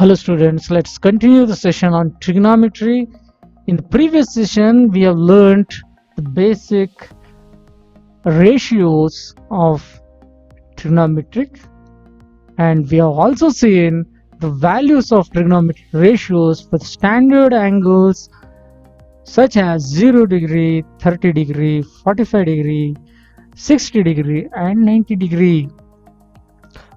Hello students, let's continue the session on trigonometry. In the previous session, we have learned the basic ratios of trigonometric, and we have also seen the values of trigonometric ratios for standard angles such as 0 degree, 30 degree, 45 degree, 60 degree and 90 degree.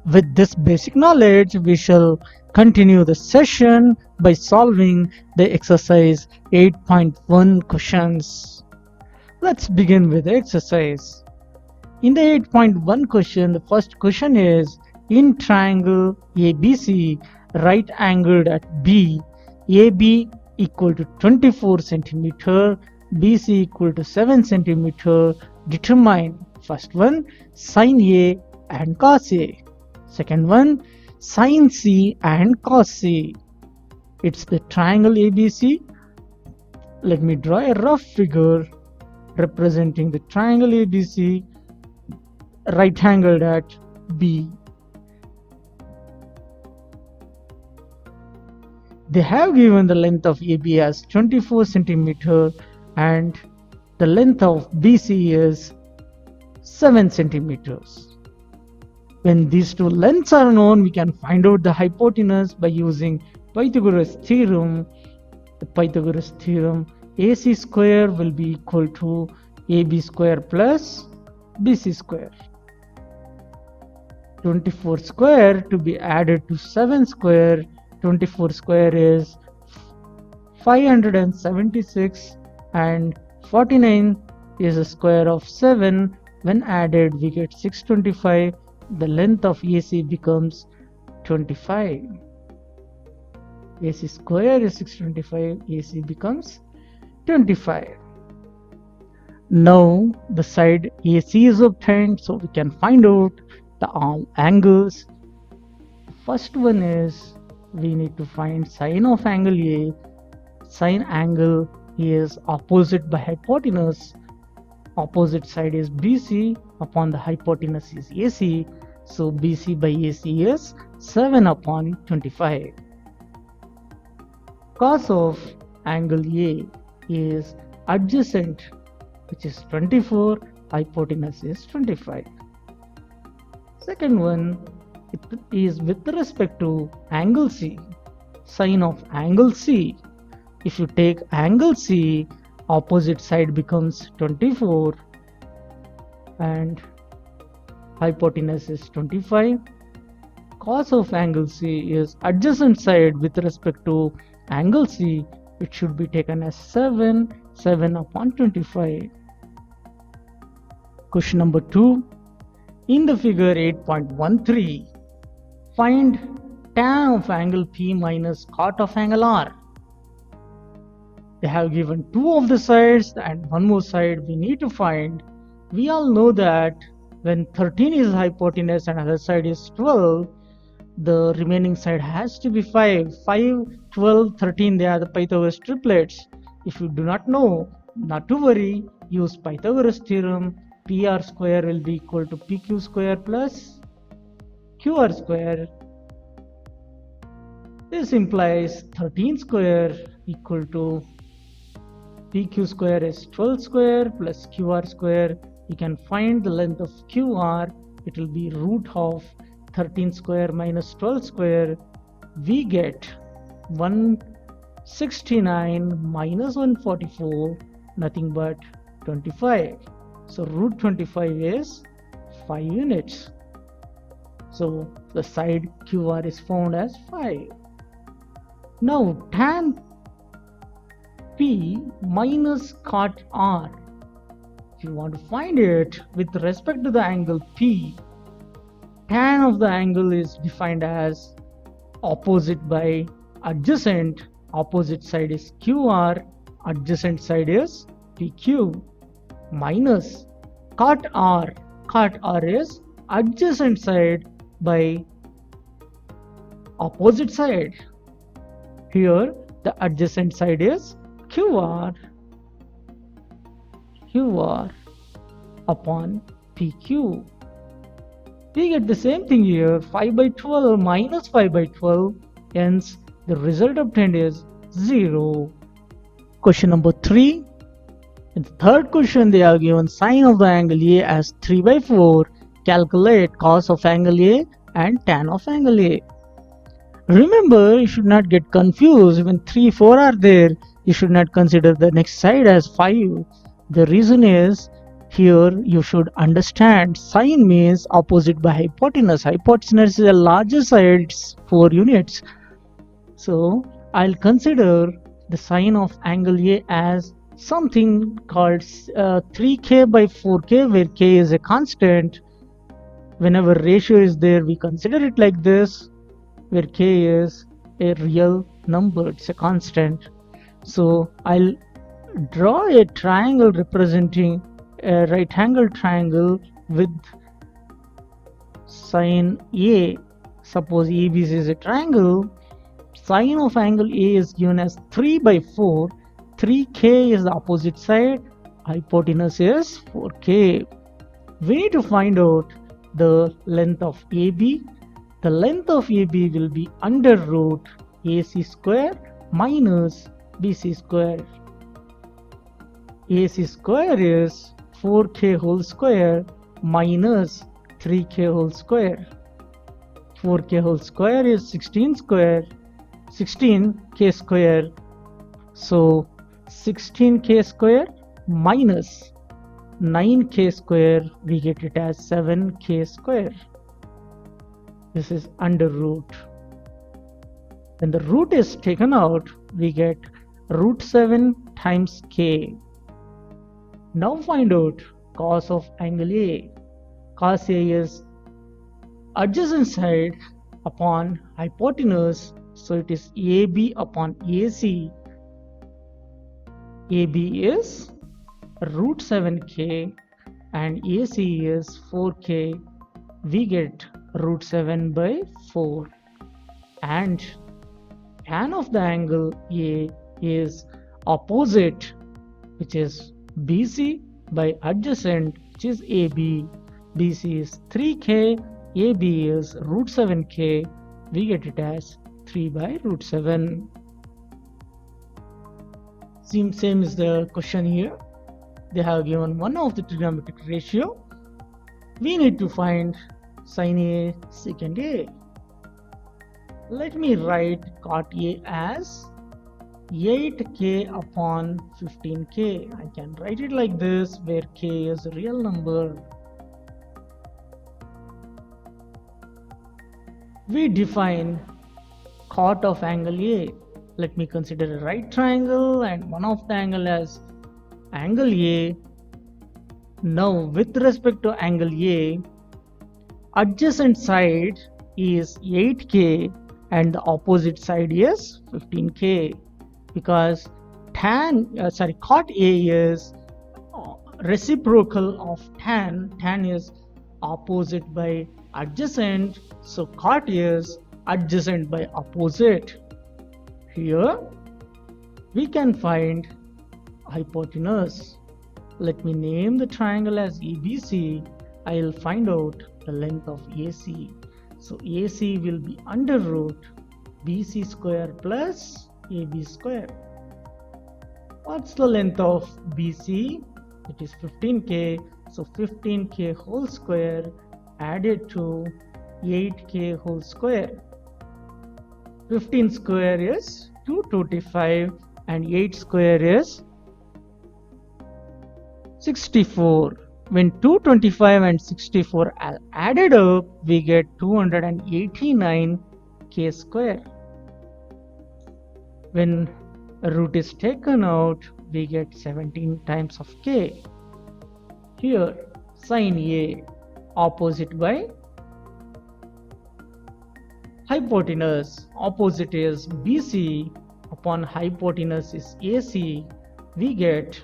With this basic knowledge, we shall continue the session by solving the exercise 8.1 questions. Let's begin with the exercise. In the 8.1 question, the first question is, in triangle ABC, right angled at B, AB equal to 24 centimeter, BC equal to 7 centimeter, determine first one sin A and cos A. Second one, sin C and cos C. It's the triangle ABC. Let me draw a rough figure representing the triangle ABC right angled at B. They have given the length of AB as 24 centimeter and the length of BC is 7 centimeters. When these two lengths are known, we can find out the hypotenuse by using Pythagoras Theorem. The Pythagoras Theorem, AC square will be equal to AB square plus BC square. 24 square to be added to 7 square. 24 square is 576 and 49 is a square of 7. When added, we get 625. The length of AC becomes 25. AC square is 625, AC becomes 25. Now the side AC is obtained, so we can find out the all angles. First one is, we need to find sine of angle A. Sine angle is opposite by hypotenuse. Opposite side is BC, upon the hypotenuse is AC, so BC by AC is 7 upon 25. Cos of angle A is adjacent, which is 24, hypotenuse is 25. Second one, it is with respect to angle C. Sine of angle C. If you take angle C, opposite side becomes 24 and hypotenuse is 25. Cos of angle C is adjacent side with respect to angle C. It should be taken as 7 upon 25. Question number 2. In the figure 8.13, find tan of angle P minus cot of angle R. They have given two of the sides and one more side we need to find. We all know that when 13 is hypotenuse and other side is 12, the remaining side has to be 5. 5, 12, 13, they are the Pythagoras triplets. If you do not know, not to worry, use Pythagoras theorem. PR square will be equal to PQ square plus QR square. This implies 13 square equal to PQ square is 12 square plus QR square. We can find the length of QR. It will be root of 13 square minus 12 square. We get 169 minus 144, nothing but 25. So root 25 is 5 units. So the side QR is found as 5. Now tan P minus cot R. If you want to find it with respect to the angle P, tan of the angle is defined as opposite by adjacent. Opposite side is QR, adjacent side is PQ, minus cot R. Cot R is adjacent side by opposite side. Here the adjacent side is QR upon PQ. We get the same thing here. 5 by 12 minus 5 by 12 Hence, the result obtained is 0. Question number 3. In the third question, they are given sine of the angle A as 3 by 4. Calculate cos of angle A and tan of angle A. Remember, you should not get confused. When 3, 4 are there, you should not consider the next side as 5. The reason is, here you should understand sine means opposite by hypotenuse. Hypotenuse is the larger side, it's 4 units. So I'll consider the sine of angle A as something called 3k by 4k, where k is a constant. Whenever ratio is there, we consider it like this, where k is a real number, it's a constant. So I'll draw a triangle representing a right angle triangle with sine A. Suppose ABC is a triangle. Sine of angle A is given as 3 by 4. 3k is the opposite side, hypotenuse is 4k. We need to find out the length of AB. The length of AB will be under root AC square minus BC square. AC square is 4k whole square minus 3k whole square. 4k whole square is 16k square. So 16k square minus 9k square, we get it as 7k square. This is under root. When the root is taken out, we get root 7 times k. Now find out cos of angle A. Cos A is adjacent side upon hypotenuse, so it is AB upon AC. AB is root 7k and AC is 4k. We get root 7 by 4. And tan of the angle A is opposite, which is BC, by adjacent, which is AB. BC is 3k, AB is root 7k. We get it as 3 by root 7. Same is the question here. They have given one of the trigonometric ratio. We need to find sin A, secant A. Let me write cot A as 8k upon 15k. I can write it like this, where k is a real number. We define cot of angle A. Let me consider a right triangle and one of the angle as angle A. Now with respect to angle A, adjacent side is 8k and the opposite side is 15k, because cot A is reciprocal of tan. Tan is opposite by adjacent, so cot is adjacent by opposite. Here we can find hypotenuse. Let me name the triangle as ABC. I will find out the length of AC. So AC will be under root BC square plus AB square. What's the length of BC? It is 15k. So 15k whole square added to 8k whole square. 15 square is 225 and 8 square is 64. When 225 and 64 are added up, we get 289 k square. When a root is taken out, we get 17 times of k. Here sin A opposite by hypotenuse. Opposite is BC upon hypotenuse is AC. We get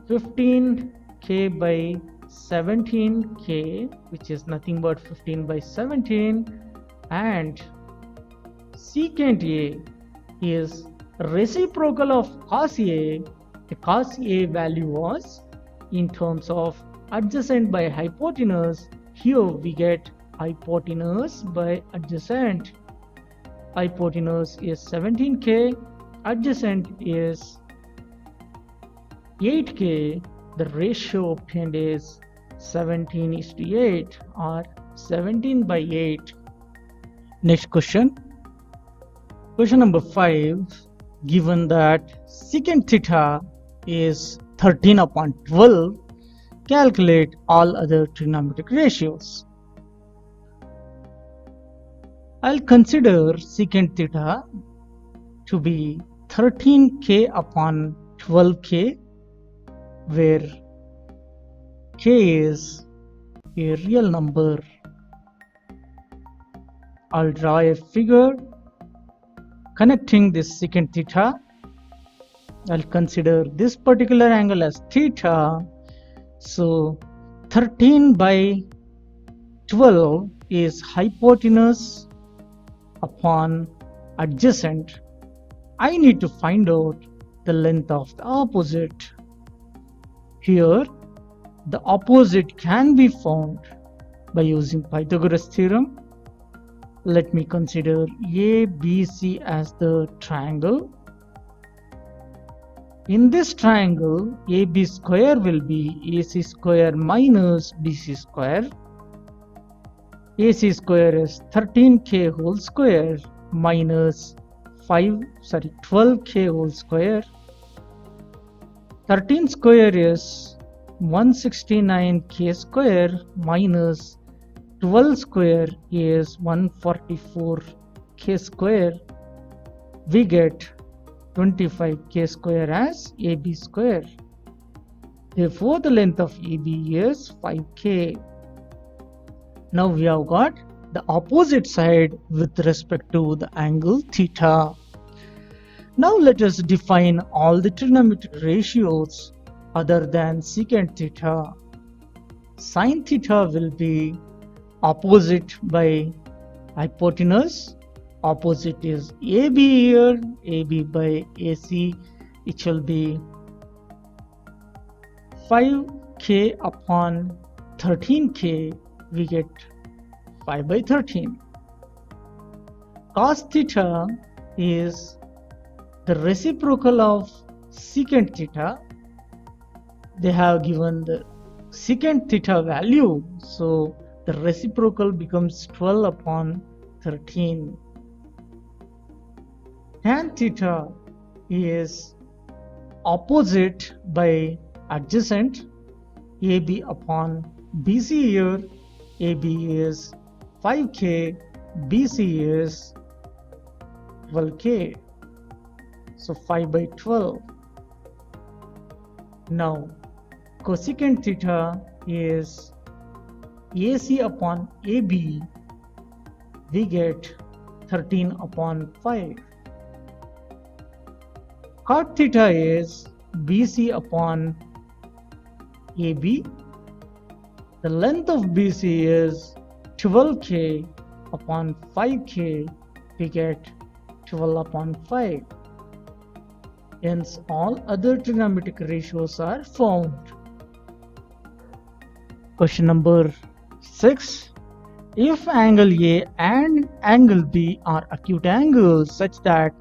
15k by 17k, which is nothing but 15 by 17, and secant A is reciprocal of cos A. The cos A value was in terms of adjacent by hypotenuse. Here we get hypotenuse by adjacent. hypotenuse is 17k, adjacent is 8k. The ratio obtained is 17:8 or 17/8. Next question. Question number 5. Given that secant theta is 13/12, calculate all other trigonometric ratios. I'll consider secant theta to be 13k/12k, where k is a real number. I'll draw a figure connecting this secant theta. I'll consider this particular angle as theta. So 13/12 is hypotenuse upon adjacent. I need to find out the length of the opposite. Here, the opposite can be found by using Pythagoras Theorem. Let me consider ABC as the triangle. In this triangle, AB square will be AC square minus BC square. AC square is 13k whole square minus 12k whole square. 13 square is 169k square minus 12 square is 144k square. We get 25k square as AB square. Therefore, the length of AB is 5k. Now we have got the opposite side with respect to the angle theta. Now let us define all the trigonometric ratios other than secant theta. Sin theta will be opposite by hypotenuse. Opposite is AB here, AB by AC. It shall be 5k/13k. We get 5/13. Cos theta is the reciprocal of secant theta. They have given the secant theta value, so the reciprocal becomes 12/13. Tan theta is opposite by adjacent. AB/BC here. AB is 5k, BC is 12k. So 5/12. Now cosecant theta is AC/AB. We get 13/5. Cot theta is BC/AB. The length of BC is 12k/5k. We get 12/5. Hence, all other trigonometric ratios are found. Question number 6. If angle A and angle B are acute angles such that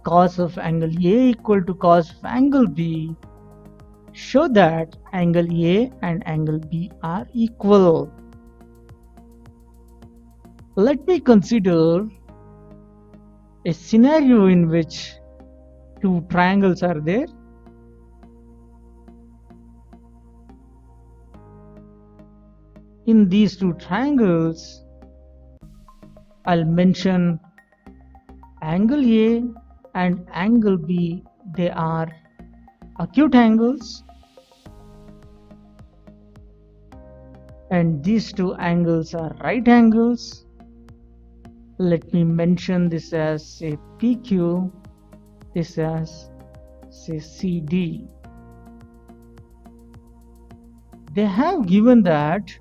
cos of angle A equal to cos of angle B, show that angle A and angle B are equal. Let me consider a scenario in which two triangles are there. In these two triangles, I'll mention angle A and angle B. They are acute angles, and these two angles are right angles. Let me mention this as say PQ, this as say CD. They have given that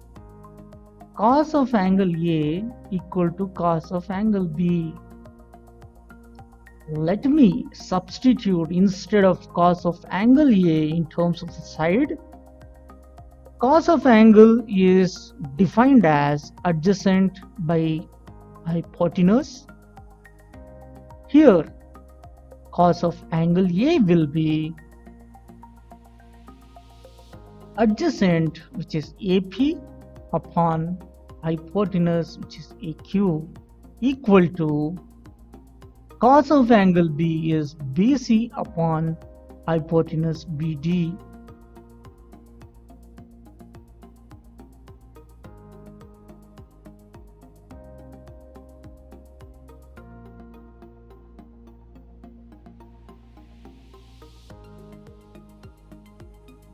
cos of angle A equal to cos of angle B. Let me substitute instead of cos of angle A in terms of the side. Cos of angle is defined as adjacent by hypotenuse. Here, cos of angle A will be adjacent, which is AP, upon hypotenuse, which is AQ, equal to cos of angle B is BC upon hypotenuse BD.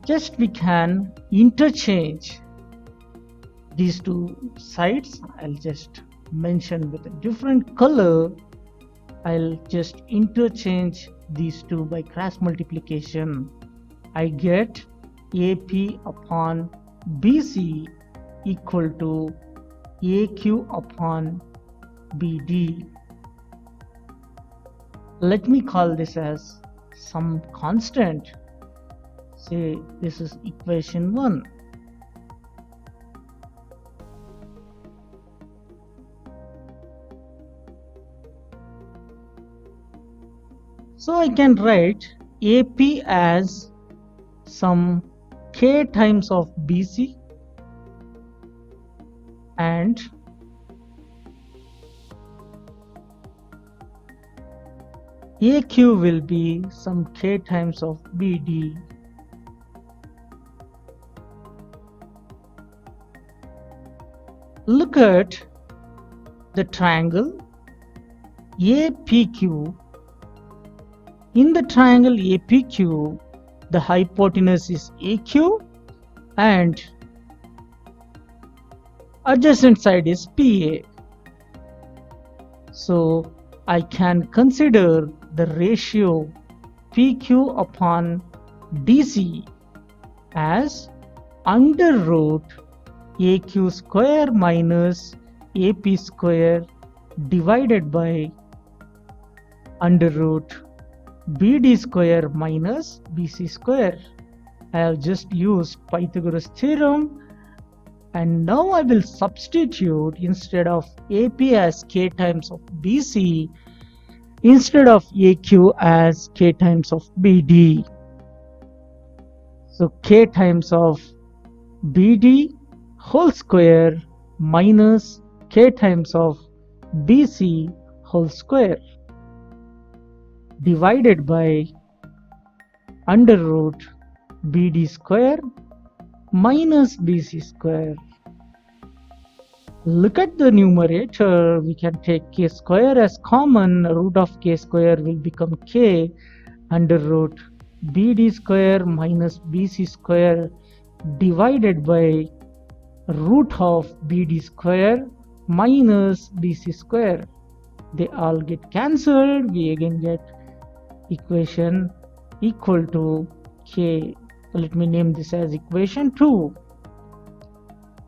Just we can interchange these two sides. I'll just mention with a different color. I'll just interchange these two by cross multiplication. I get AP upon BC equal to AQ upon BD. Let me call this as some constant. Say this is equation 1. So I can write AP as some K times of BC and AQ will be some K times of BD. Look at the triangle APQ. In the triangle APQ, the hypotenuse is AQ and adjacent side is PA. So I can consider the ratio PQ upon DC as under root AQ square minus AP square divided by under root BD square minus BC square. I have just used Pythagoras theorem, and now I will substitute instead of AP as K times of BC, instead of AQ as K times of BD. So K times of BD whole square minus K times of BC whole square divided by under root BD square minus BC square. Look at the numerator. We can take K square as common. Root of K square will become K under root BD square minus BC square divided by root of BD square minus BC square. They all get cancelled. We again get equation equal to K. Let me name this as equation 2.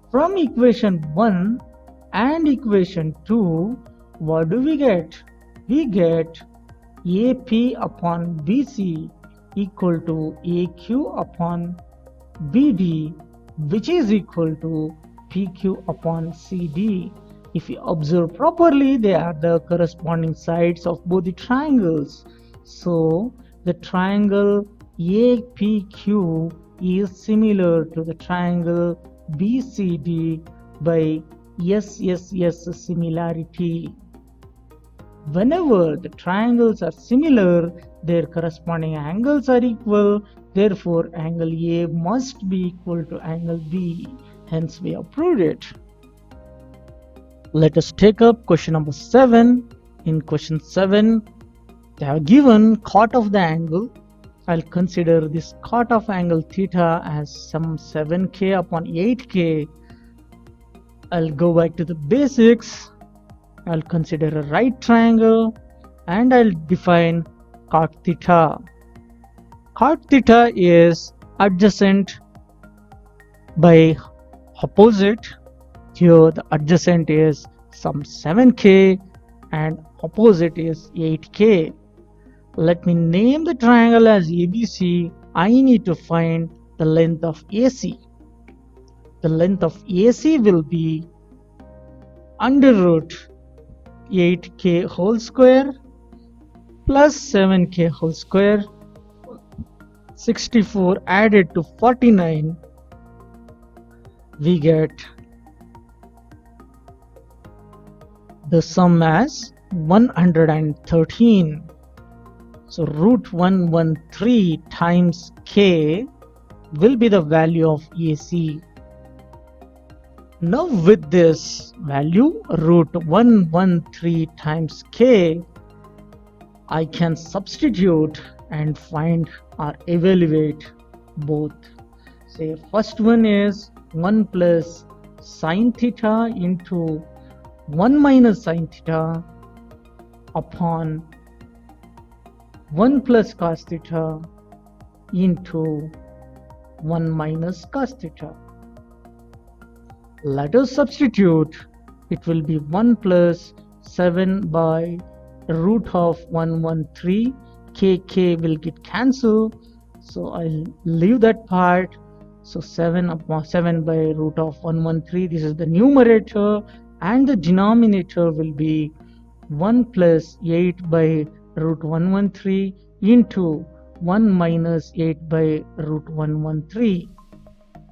From equation 1 and equation 2, what do we get? We get AP upon BC equal to AQ upon BD, which is equal to PQ upon CD. If you observe properly, they are the corresponding sides of both the triangles. So the triangle APQ is similar to the triangle BCD by SSS similarity. Whenever the triangles are similar, their corresponding angles are equal. Therefore, angle A must be equal to angle B. Hence, we have proved it. Let us take up question number 7. In question 7, they have given cot of the angle. I'll consider this cot of angle theta as some 7k upon 8k. I'll go back to the basics. I'll consider a right triangle and I'll define cot theta. Cot theta is adjacent by opposite. Here the adjacent is some 7k and opposite is 8k. Let me name the triangle as ABC. I need to find the length of AC. The length of AC will be under root 8k whole square plus 7k whole square, 64 added to 49, we get the sum as 113. So root 113 times k will be the value of AC. Now with this value, root 113 times k, I can substitute and find or evaluate both. Say first one is 1 plus sine theta into 1 minus sine theta upon 1 plus cos theta into 1 minus cos theta. Let us substitute. It will be 1 plus 7 by root of 113. K will get cancelled, so I'll leave that part. So 7 upon 7 by root of 113, this is the numerator, and the denominator will be 1 plus 8 by root 113 into 1 minus 8 by root 113.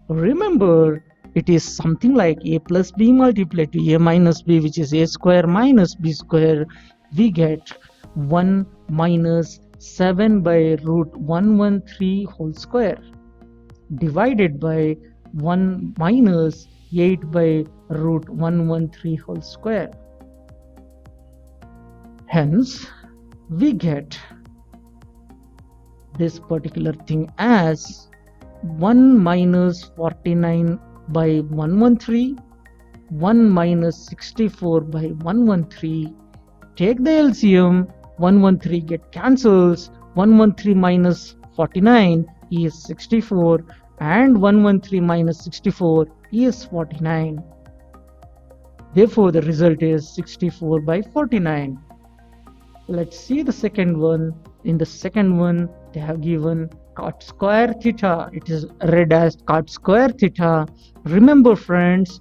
Remember, it is something like a plus b multiplied to a minus b, which is a square minus b square. We get 1 minus 7 by root 113 whole square divided by 1 minus 8 by root 113 whole square. Hence, we get this particular thing as 1 minus 49 by 113, 1 minus 64 by 113. Take the LCM, 113 get cancels, 113 minus 49 is 64 and 113 minus 64 is 49. Therefore, the result is 64 by 49. Let's see the second one. In the second one, they have given cot square theta. It is read as cot square theta. Remember friends,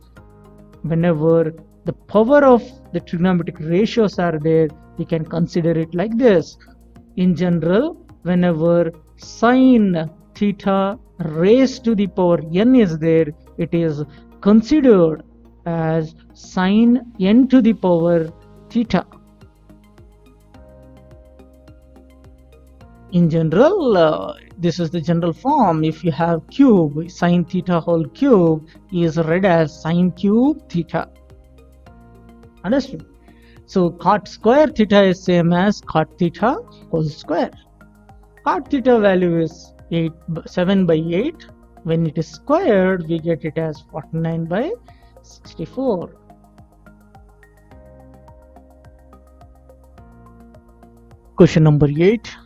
whenever the power of the trigonometric ratios are there, we can consider it like this. In general, whenever sine theta raised to the power n is there, it is considered as sine n to the power theta. In general, this is the general form. If you have cube, sine theta whole cube is read as sine cube theta. Understood? So cot square theta is same as cot theta whole square. Cot theta value is 7 by 8. When it is squared, we get it as 49 by 64. Question number 8.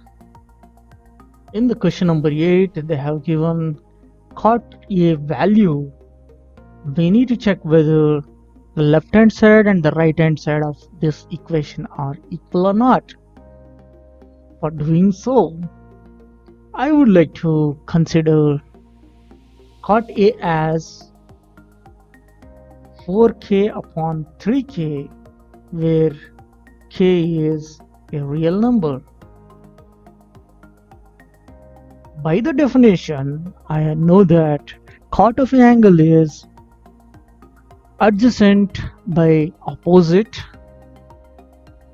In the question number 8, they have given cot A value. We need to check whether the left hand side and the right hand side of this equation are equal or not. For doing so, I would like to consider cot A as 4k upon 3k, where k is a real number. By the definition, I know that cot of an angle is adjacent by opposite.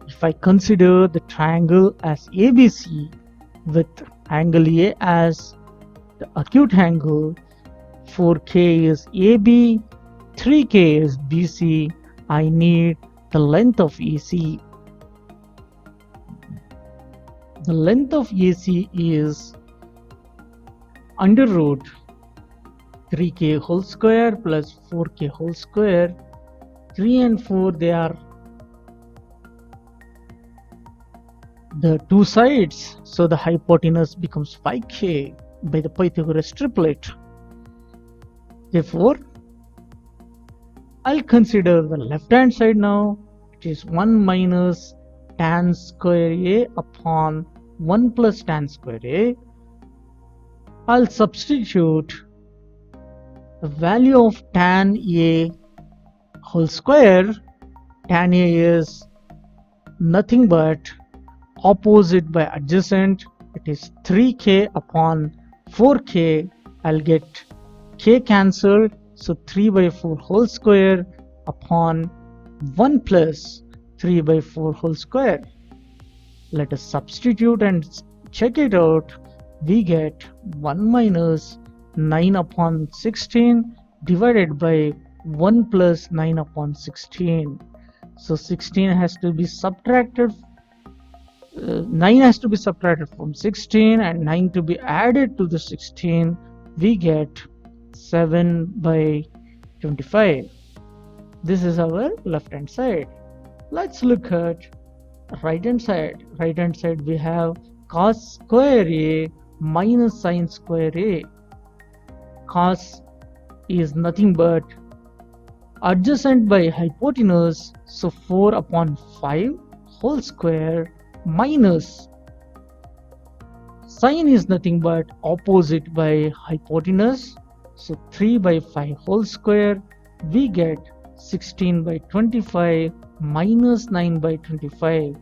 If I consider the triangle as ABC with angle A as the acute angle, 4k is AB, 3k is BC, I need the length of AC. The length of AC is under root 3k whole square plus 4k whole square. 3 and 4, they are the two sides, so the hypotenuse becomes 5k by the Pythagoras triplet. Therefore, I'll consider the left hand side now. It is 1 minus tan square A upon 1 plus tan square A. I'll substitute the value of tan A whole square. Tan A is nothing but opposite by adjacent, it is 3k upon 4k. I'll get k cancelled, so 3 by 4 whole square upon 1 plus 3 by 4 whole square. Let us substitute and check it out. We get 1 minus 9 upon 16 divided by 1 plus 9 upon 16. So 16 has to be subtracted, 9 has to be subtracted from 16 and 9 to be added to the 16. We get 7 by 25. This is our left hand side. Let's look at right hand side. Right hand side we have cos square A minus sin square A. Cos is nothing but adjacent by hypotenuse, so 4 upon 5 whole square minus sin is nothing but opposite by hypotenuse, so 3 by 5 whole square. We get 16 by 25 minus 9 by 25.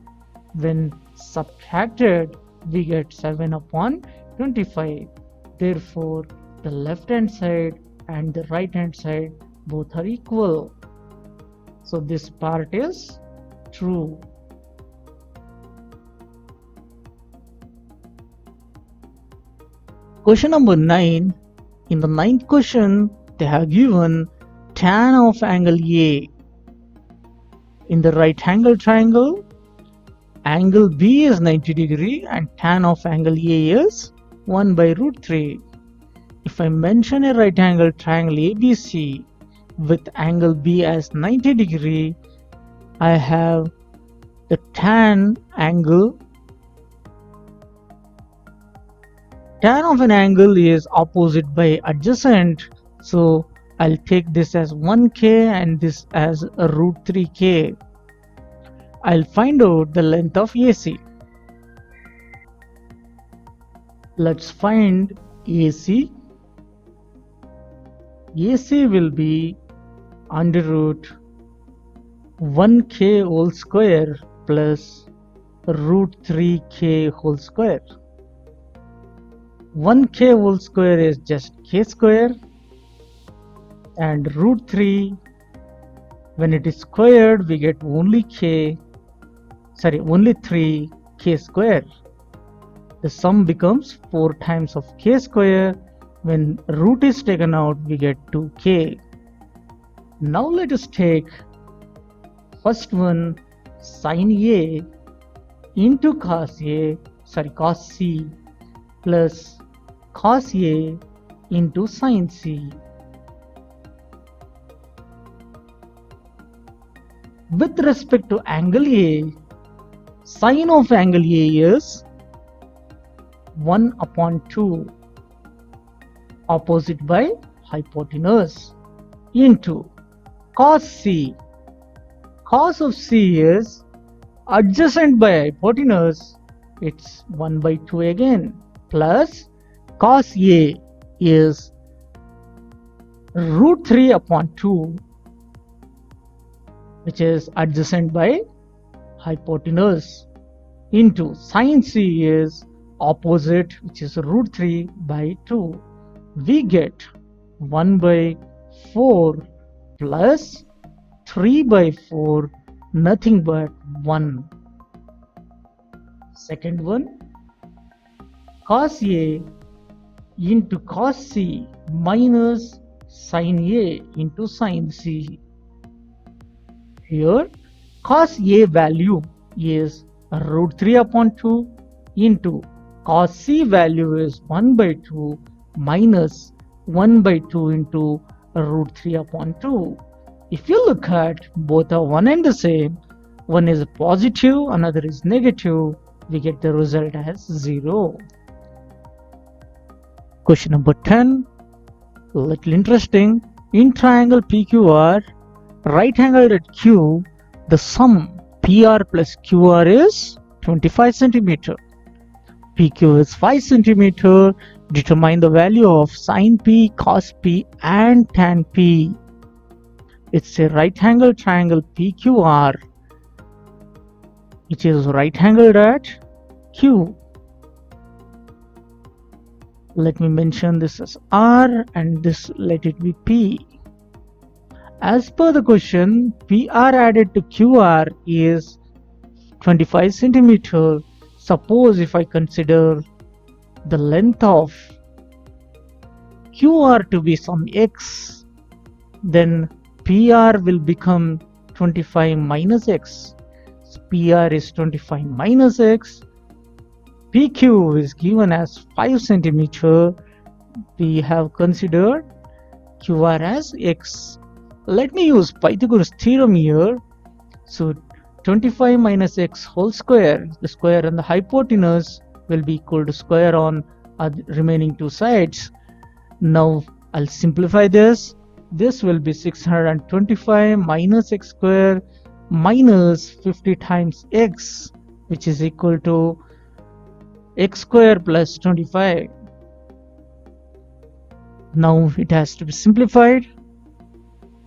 When subtracted, we get 7 upon 25. Therefore, the left hand side and the right hand side both are equal. So this part is true. Question number 9. In the ninth question, they have given tan of angle A. In the right angle triangle, angle B is 90 degree and tan of angle A is 1 by root 3. If I mention a right angle triangle ABC with angle B as 90 degree, I have the tan angle. Tan of an angle is opposite by adjacent, so I'll take this as 1k and this as a root 3k. I'll find out the length of AC. Let's find AC. AC will be under root 1k whole square plus root 3k whole square. 1k whole square is just k square, and root 3, when it is squared, we get only 3k square. The sum becomes 4 times of k square. When root is taken out, we get 2k. Now let us take first one, sin A into cos C plus cos A into sin C. With respect to angle A, sin of angle A is 1 upon 2 opposite by hypotenuse into cos C. Cos of C is adjacent by hypotenuse, it's 1 by 2 again, plus cos A is root 3 upon 2, which is adjacent by hypotenuse, into sin C is opposite, which is root 3 by 2. We get 1 by 4 plus 3 by 4, nothing but 1. Second one, cos A into cos C minus sin A into sin C. Here cos A value is root 3 upon 2 into cos C value is 1 by 2 minus 1 by 2 into root 3 upon 2. If you look at, both are one and the same. One is positive, another is negative. We get the result as 0. Question number 10. A little interesting. In triangle PQR, right angled at Q, the sum PR plus QR is 25 centimeter. PQ is 5 centimeter. Determine the value of sin P, cos P and tan P. It's a right angle triangle PQR. which is right angled at Q. Let me mention this as R and this let it be P. As per the question, PR added to QR is 25 centimeter. Suppose if I consider the length of QR to be some X, then PR will become 25 minus X. So PR is 25 minus X. PQ is given as 5 centimeter. We have considered QR as X. Let me use Pythagoras theorem here. So 25 minus X whole square, the square and the hypotenuse will be equal to square on remaining two sides. Now I'll simplify this. This will be 625 minus X square minus 50 times X, which is equal to X square plus 25. Now it has to be simplified.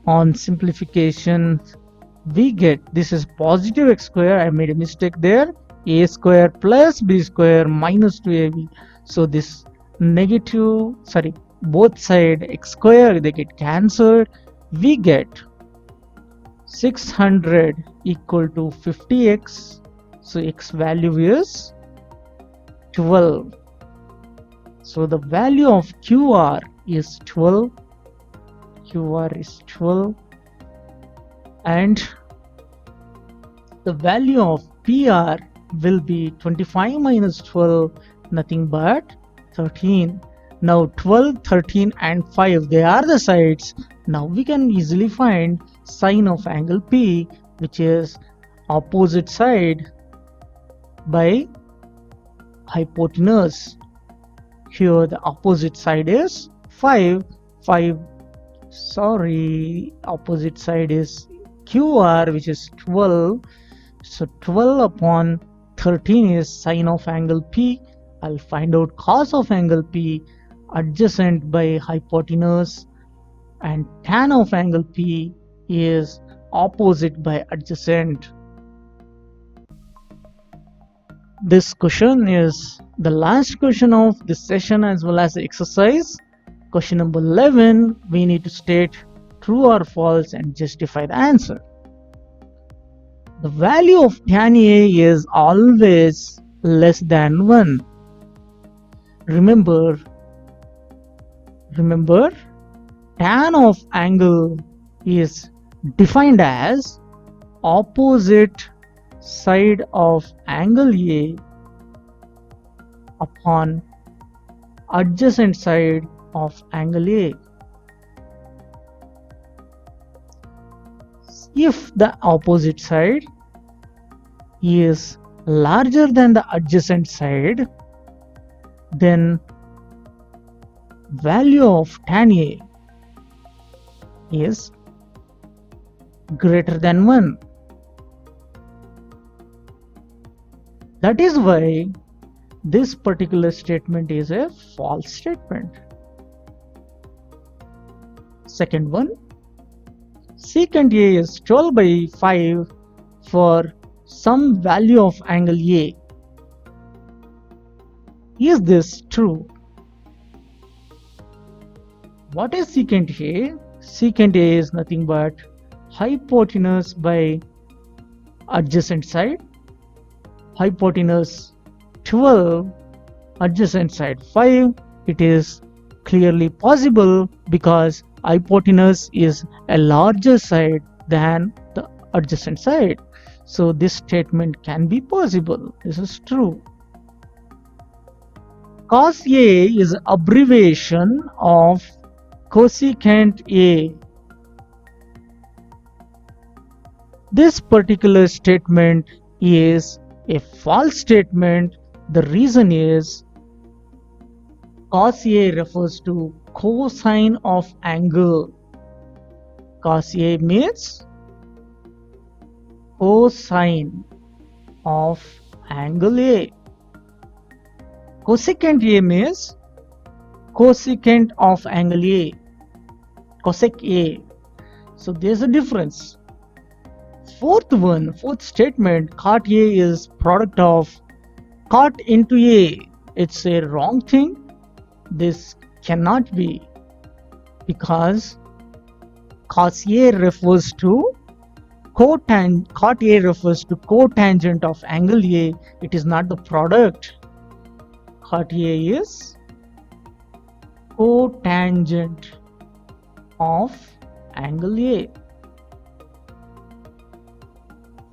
On simplification, we get, this is positive X square, I made a mistake there, A square plus B square minus 2AB. So this negative, both side X square, they get cancelled. We get 600 equal to 50X. So X value is 12. So the value of QR is 12. QR is 12. And the value of PR will be 25 minus 12, nothing but 13. Now 12, 13 and 5, they are the sides. Now we can easily find sine of angle P, which is opposite side by hypotenuse. Here the opposite side is 5. Opposite side is QR, which is 12. So 12 upon 13 is sine of angle P. I'll find out cos of angle P, adjacent by hypotenuse, and tan of angle P is opposite by adjacent. This question is the last question of this session as well as the exercise. Question number 11, we need to state true or false and justify the answer. The value of tan A is always less than 1. Remember, tan of angle is defined as opposite side of angle A upon adjacent side of angle A. If the opposite side is larger than the adjacent side, then value of tan A is greater than 1. That is why this particular statement is a false statement. Second one, secant A is 12 by 5 for some value of angle A. Is this true? What is secant A? Secant A is nothing but hypotenuse by adjacent side. Hypotenuse 12, adjacent side 5. It is clearly possible because hypotenuse is a larger side than the adjacent side. So this statement can be possible. This is true. Cos A is abbreviation of cosecant A. This particular statement is a false statement. The reason is cos A refers to cosine of angle. Cos A means cosine of angle A. Cosecant A means cosecant of angle A. Cosec A. So there's a difference. fourth statement, cot A is product of cot into A. It's a wrong thing. This cannot be, because cos A refers to cot A refers to cotangent of angle A. It is not the product. Cot A is cotangent of angle A.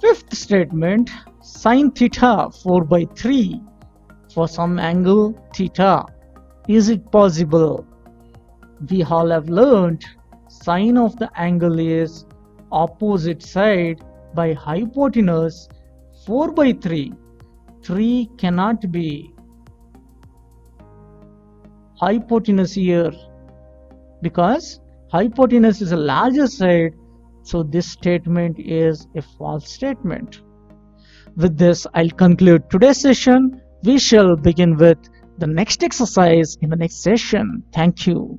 Fifth statement, sin theta 4/3 for some angle theta. Is it possible? We all have learned sine of the angle is opposite side by hypotenuse 4/3. 3 cannot be hypotenuse here, because hypotenuse is a larger side, so this statement is a false statement. With this, I'll conclude today's session. We shall begin with the next exercise in the next session. Thank you.